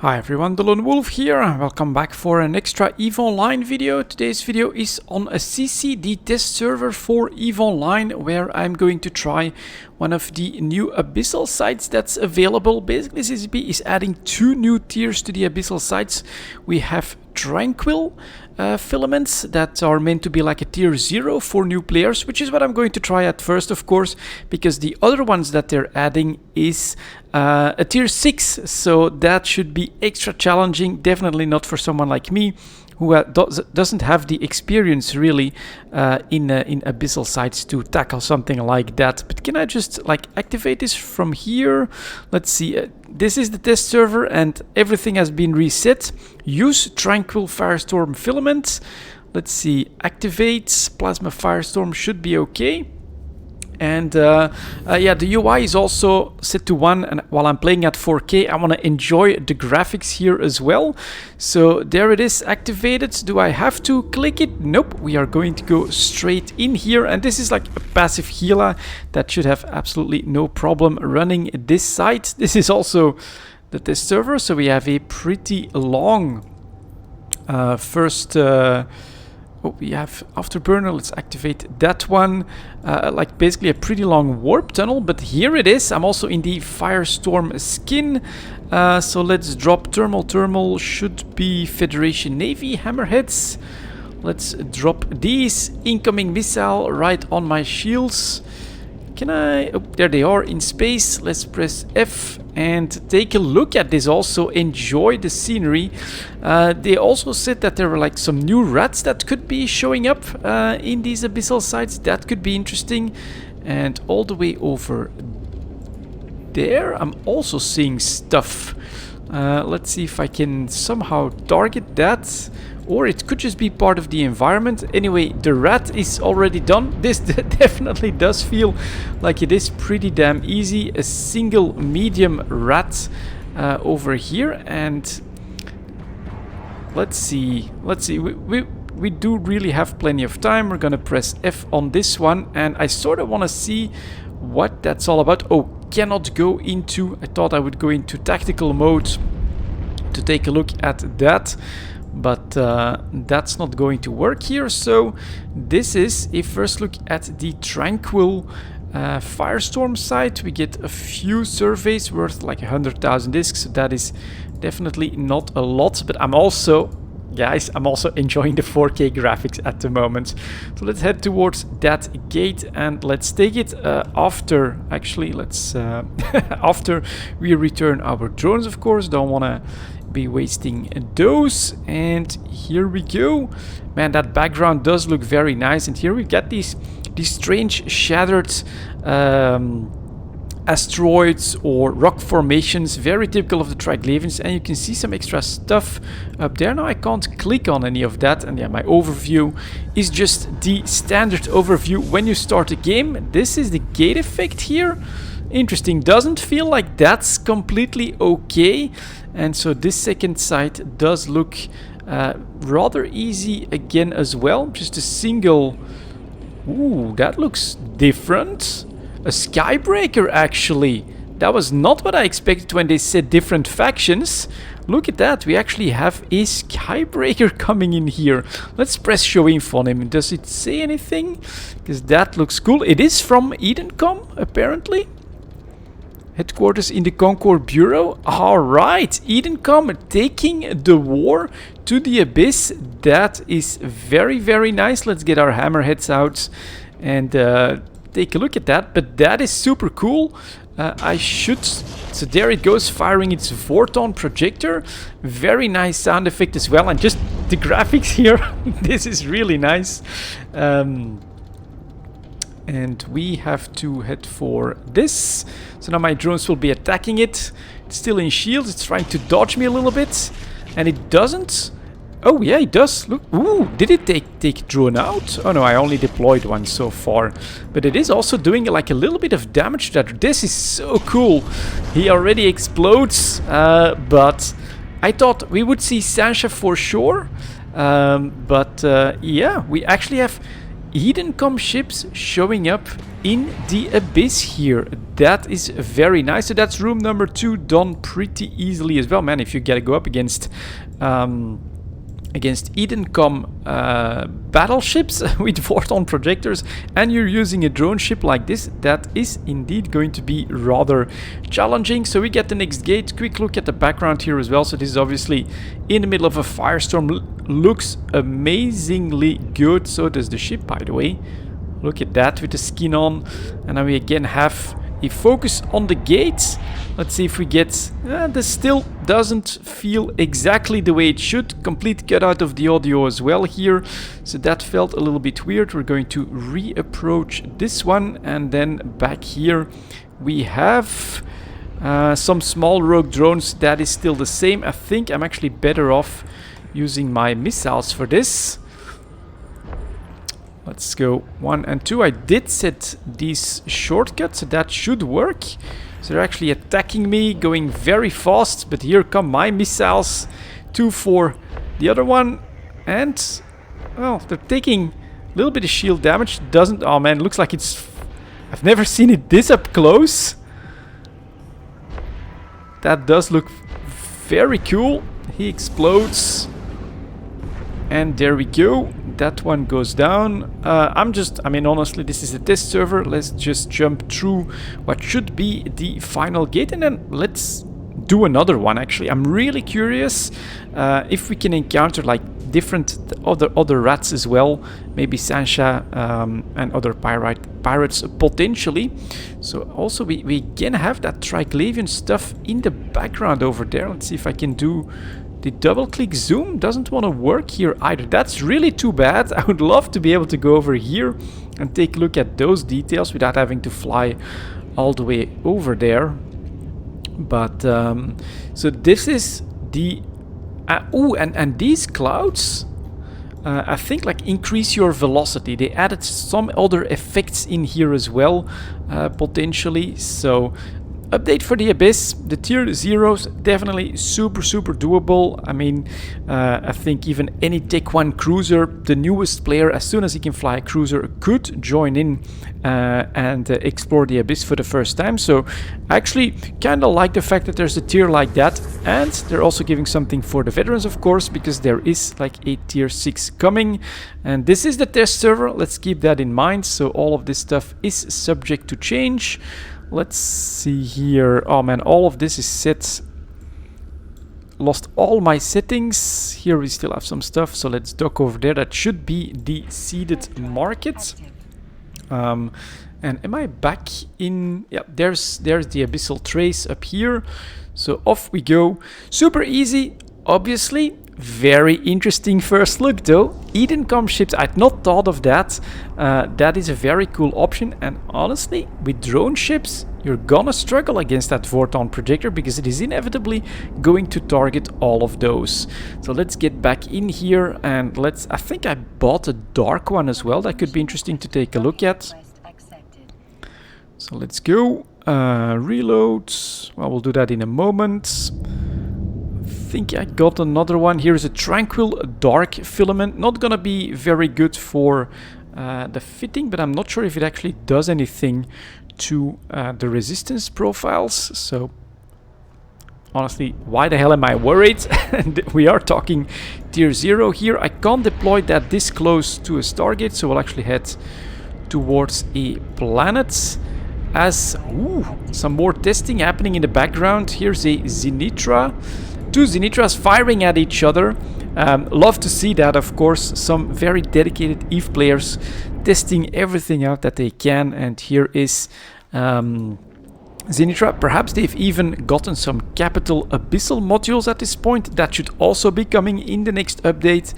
Hi everyone, delonewolf here. Welcome back for an extra EVE Online video. Today's video is on a SiSi, the test server for EVE Online, where I'm going to try one of the new abyssal sites that's available. Basically, SiSi is adding two new tiers to the abyssal sites. We have tranquil filaments that are meant to be like a tier 0 for new players, which is what I'm going to try at first, of course, because the other ones that they're adding is a tier 6, so that should be extra challenging. Definitely not for someone like me who doesn't have the experience really in abyssal sites to tackle something like that. But can I just like activate this from here? Let's see. This is the test server and everything has been reset. Use tranquil firestorm filament. Let's see. Activate plasma firestorm should be okay. And yeah, the UI is also set to 1, and while I'm playing at 4K, I want to enjoy the graphics here as well. So there it is, activated. Do I have to click it? Nope, we are going to go straight in here, and this is like a passive Gila that should have absolutely no problem running this site. This is also the test server, so we have a pretty long first... oh, we have Afterburner. Let's activate that one. Like basically a pretty long warp tunnel, but here it is. I'm also in the Firestorm skin. So let's drop Thermal. Should be Federation Navy Hammerheads. Let's drop these. Incoming missile right on my shields. Can I... oh, there they are in space. Let's press F and take a look at this also. Enjoy the scenery. They also said that there were like some new rats that could be showing up in these abyssal sites. That could be interesting. And all the way over there, I'm also seeing stuff. Let's see if I can somehow target that. Or it could just be part of the environment. Anyway, the rat is already done. This definitely does feel like it is pretty damn easy. A single medium rat over here. And let's see. We do really have plenty of time. We're gonna press F on this one. And I sort of want to see what that's all about. Oh, cannot go into... I thought I would go into tactical mode to take a look at that. But that's not going to work here. So this is a first look at the tranquil firestorm site. We get a few surveys worth like 100,000 discs. So that is definitely not a lot. But I'm also, guys, I'm also enjoying the 4K graphics at the moment. So let's head towards that gate and let's take it after. Actually, let's after we return our drones, of course. Don't want to be wasting those. And here we go. Man, that background does look very nice. And here we get these strange shattered asteroids or rock formations, very typical of the Triglavians. And you can see some extra stuff up there. Now I can't click on any of that, and yeah, my overview is just the standard overview when you start a game. This is the gate effect here. Interesting, doesn't feel like that's completely okay. And so this second site does look rather easy again as well. Just a single... ooh, that looks different. A Skybreaker, actually. That was not what I expected when they said different factions. Look at that, we actually have a Skybreaker coming in here. Let's press show info on him. Does it say anything? Because that looks cool. It is from Edencom, apparently. Headquarters in the Concord Bureau. Alright, Edencom taking the war to the abyss. That is very, very nice. Let's get our hammerheads out and take a look at that. But that is super cool. I should... so there it goes, firing its Vorton projector. Very nice sound effect as well. And just the graphics here. This is really nice. And we have to head for this. So now my drones will be attacking it. It's still in shield. It's trying to dodge me a little bit. And it doesn't. Oh yeah, it does. Look. Ooh, did it take drone out? Oh no, I only deployed one so far. But it is also doing like a little bit of damage to that. This is so cool. He already explodes. But I thought we would see Sancha for sure. But yeah, we actually have Edencom ships showing up in the abyss here. That is very nice. So that's room number 2 done pretty easily as well. Man, if you gotta go up against Edencom battleships with photon projectors and you're using a drone ship like this, that is indeed going to be rather challenging. So we get the next gate. Quick look at the background here as well. So this is obviously in the middle of a firestorm. Looks amazingly good. So does the ship, by the way. Look at that with the skin on. And now we again have a focus on the gates. Let's see if we get... this still doesn't feel exactly the way it should. Complete cutout of the audio as well here. So that felt a little bit weird. We're going to re-approach this one. And then back here we have some small rogue drones. That is still the same. I think I'm actually better off using my missiles for this. Let's go 1 and 2. I did set these shortcuts, so that should work. So they're actually attacking me, going very fast. But here come my missiles. 2 for the other one. And, well, they're taking a little bit of shield damage. Doesn't... Oh man, looks like it's... I've never seen it this up close. That does look very cool. He explodes. And there we go. That one goes down. I mean, honestly, this is a test server. Let's just jump through what should be the final gate. And then let's do another one, actually. I'm really curious if we can encounter, like, different other rats as well. Maybe Sancha and other pirates potentially. So also, we again have that Triglavian stuff in the background over there. Let's see if I can do... The double-click zoom doesn't want to work here either. That's really too bad. I would love to be able to go over here and take a look at those details without having to fly all the way over there. But, so this is the... and these clouds, I think, like, increase your velocity. They added some other effects in here as well, potentially. So... Update for the Abyss, the tier 0s, definitely super doable. I mean, I think even any Tech 1 cruiser, the newest player, as soon as he can fly a cruiser, could join in and explore the Abyss for the first time. So I actually kind of like the fact that there's a tier like that. And they're also giving something for the veterans, of course, because there is like a tier 6 coming. And this is the test server, let's keep that in mind. So all of this stuff is subject to change. Let's see here. Oh man, all of this is set. Lost all my settings. Here we still have some stuff, so let's dock over there. That should be the seeded market. And am I back in? Yeah, there's the abyssal trace up here. So off we go. Super easy, obviously. Very interesting first look though. Edencom ships, I'd not thought of that. That is a very cool option, and honestly, with drone ships, you're gonna struggle against that photon projector because it is inevitably going to target all of those. So let's get back in here and let's... I think I bought a dark one as well. That could be interesting to take a look at. So let's go. Reload. Well, we'll do that in a moment. I think I got another one. Here's a tranquil dark filament. Not gonna be very good for the fitting, but I'm not sure if it actually does anything to the resistance profiles. So honestly, why the hell am I worried? And we are talking tier 0 here. I can't deploy that this close to a Stargate, so we'll actually head towards a planet. As some more testing happening in the background. Here's a Zenitra. 2 Zenitras firing at each other. Love to see that, of course. Some very dedicated EVE players testing everything out that they can. And here is Zenitra. Perhaps they've even gotten some capital abyssal modules at this point. That should also be coming in the next update.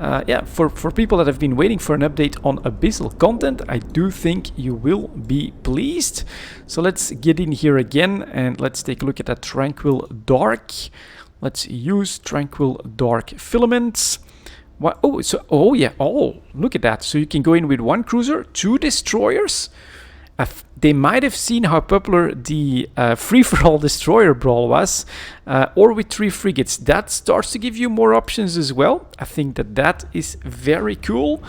Yeah, for people that have been waiting for an update on abyssal content, I do think you will be pleased. So let's get in here again and let's take a look at that Tranquil Dark. Let's use Tranquil Dark filaments. What? Oh yeah, look at that. So you can go in with 1 cruiser, 2 destroyers. They might have seen how popular the free-for-all destroyer brawl was, or with 3 frigates. That starts to give you more options as well. I think that is very cool.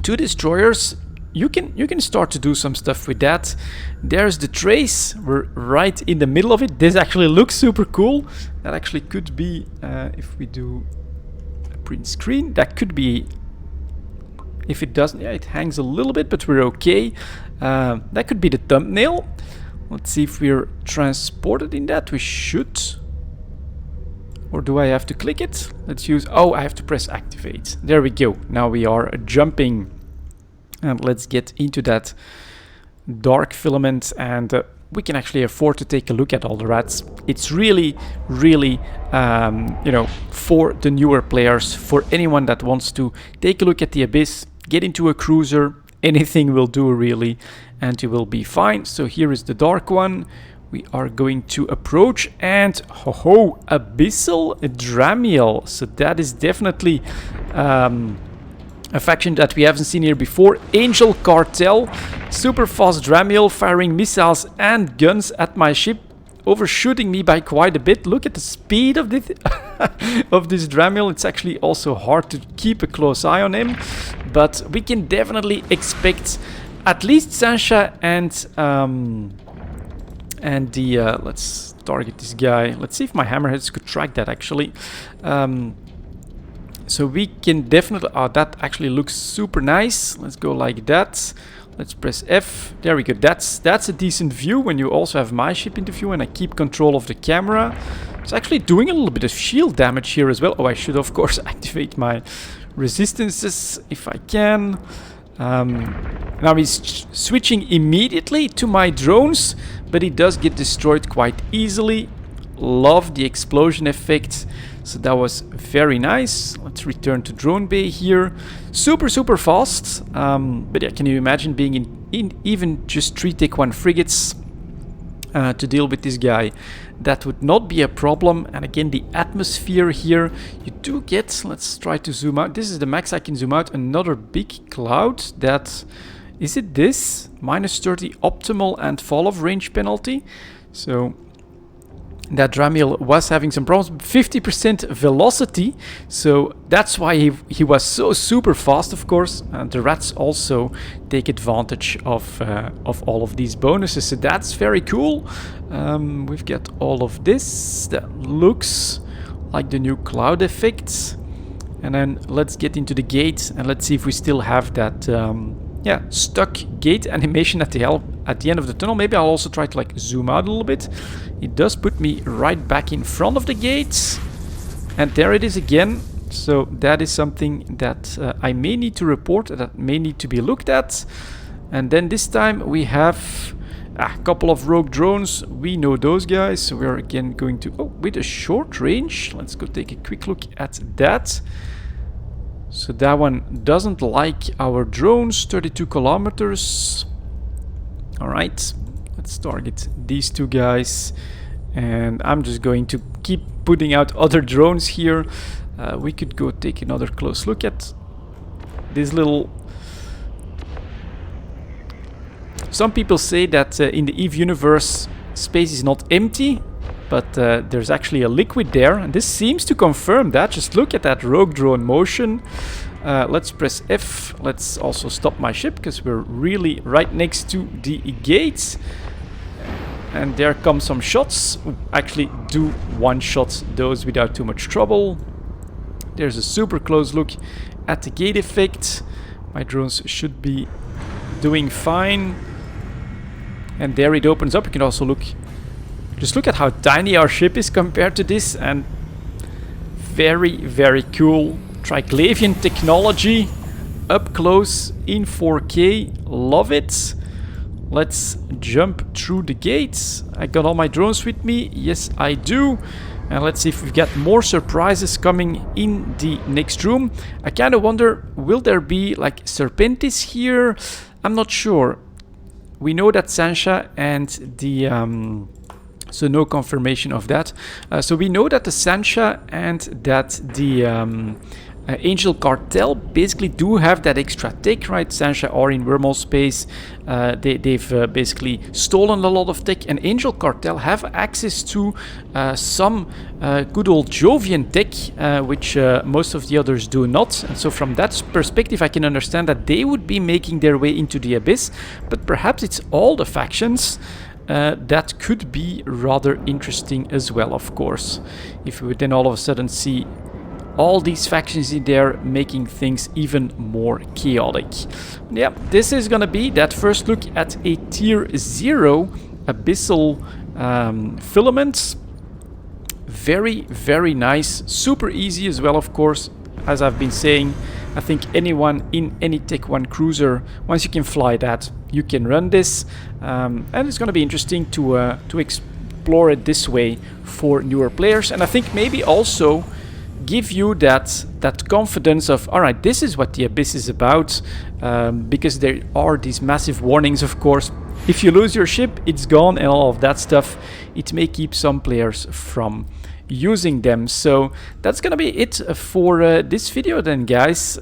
2 destroyers. You can start to do some stuff with that. There's the trace. We're right in the middle of it. This actually looks super cool. That actually could be, if we do a print screen, that could be, if it doesn't, yeah, it hangs a little bit, but we're okay. That could be the thumbnail. Let's see if we're transported in that. We should. Or do I have to click it? Let's use, oh, I have to press activate. There we go. Now we are jumping. And let's get into that dark filament, and we can actually afford to take a look at all the rats. It's really, really, you know, for the newer players, for anyone that wants to take a look at the Abyss, get into a cruiser, anything will do really, and you will be fine. So here is the dark one. We are going to approach, and ho-ho, abyssal Dramiel. So that is definitely a faction that we haven't seen here before. Angel Cartel, super fast Dramiel, firing missiles and guns at my ship, overshooting me by quite a bit. Look at the speed of this of this Dramiel. It's actually also hard to keep a close eye on him, but we can definitely expect at least Sansha and the let's target this guy. Let's see if my hammerheads could track that actually. So we can definitely, oh, that actually looks super nice. Let's go like that. Let's press F. There we go. That's a decent view when you also have my ship in the view and I keep control of the camera. It's actually doing a little bit of shield damage here as well. Oh, I should of course activate my resistances if I can. Now he's switching immediately to my drones, but he does get destroyed quite easily. Love the explosion effect. So that was very nice. Let's return to drone bay here. Super fast. But yeah, can you imagine being in even just 3 Tech 1 frigates to deal with this guy? That would not be a problem. And again, the atmosphere here, you do get, let's try to zoom out. This is the max I can zoom out. Another big cloud that, is it this? -30 optimal and fall of range penalty. So that Dramiel was having some problems. 50% velocity, so that's why he was so super fast, of course. The rats also take advantage of all of these bonuses, so that's very cool. We've got all of this that looks like the new cloud effects. And then let's get into the gate and let's see if we still have that yeah, stuck gate animation at the end of the tunnel. Maybe I'll also try to like zoom out a little bit. It does put me right back in front of the gates. And there it is again. So that is something that I may need to report, that may need to be looked at. And then this time we have a couple of rogue drones. We know those guys. So we're again going to, oh, with a short range. Let's go take a quick look at that. So that one doesn't like our drones, 32 kilometers. All right, let's target these 2 guys. And I'm just going to keep putting out other drones here. We could go take another close look at this little... Some people say that in the EVE universe, space is not empty, but there's actually a liquid there, and this seems to confirm that. Just look at that rogue drone motion. Let's press F. Let's also stop my ship, because we're really right next to the gates. And there come some shots. Ooh, actually do one-shot those without too much trouble. There's a super close look at the gate effect. My drones should be doing fine. And there it opens up. You can also look... Just look at how tiny our ship is compared to this, and very cool. Triglavian technology up close in 4K. Love it. Let's jump through the gates. I got all my drones with me. Yes, I do. And let's see if we've got more surprises coming in the next room. I kind of wonder, will there be like Serpentis here? I'm not sure. We know that Sansha and the... So no confirmation of that. So we know that the Sansha and that the Angel Cartel basically do have that extra tech, right? Sancha are in wormhole space. They've basically stolen a lot of tech, and Angel Cartel have access to some good old Jovian tech, which most of the others do not. And so from that perspective, I can understand that they would be making their way into the Abyss, but perhaps it's all the factions. That could be rather interesting as well, of course. If we would then all of a sudden see all these factions in there making things even more chaotic. Yeah, this is gonna be that first look at a tier 0 abyssal filaments. Very, very nice. Super easy as well, of course. As I've been saying, I think anyone in any Tech 1 cruiser, once you can fly that, you can run this. And it's gonna be interesting to explore it this way for newer players. And I think maybe also give you that confidence of, all right, this is what the Abyss is about, because there are these massive warnings, of course. If you lose your ship, it's gone, and all of that stuff. It may keep some players from using them. So that's gonna be it for this video then, guys.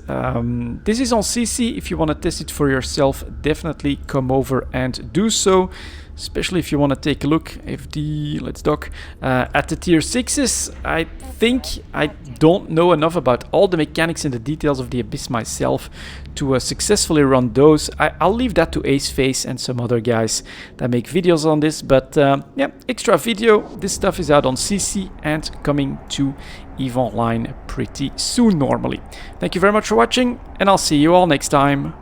This is on SiSi. If you want to test it for yourself, definitely come over and do so. Especially if you want to take a look at the, let's dock, at the tier 6s. I think I don't know enough about all the mechanics and the details of the Abyss myself to successfully run those. I'll leave that to Aceface and some other guys that make videos on this. But yeah, extra video. This stuff is out on SiSi and coming to EVE Online pretty soon normally. Thank you very much for watching, and I'll see you all next time.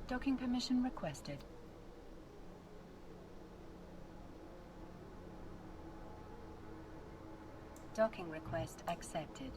Docking permission requested. Docking request accepted.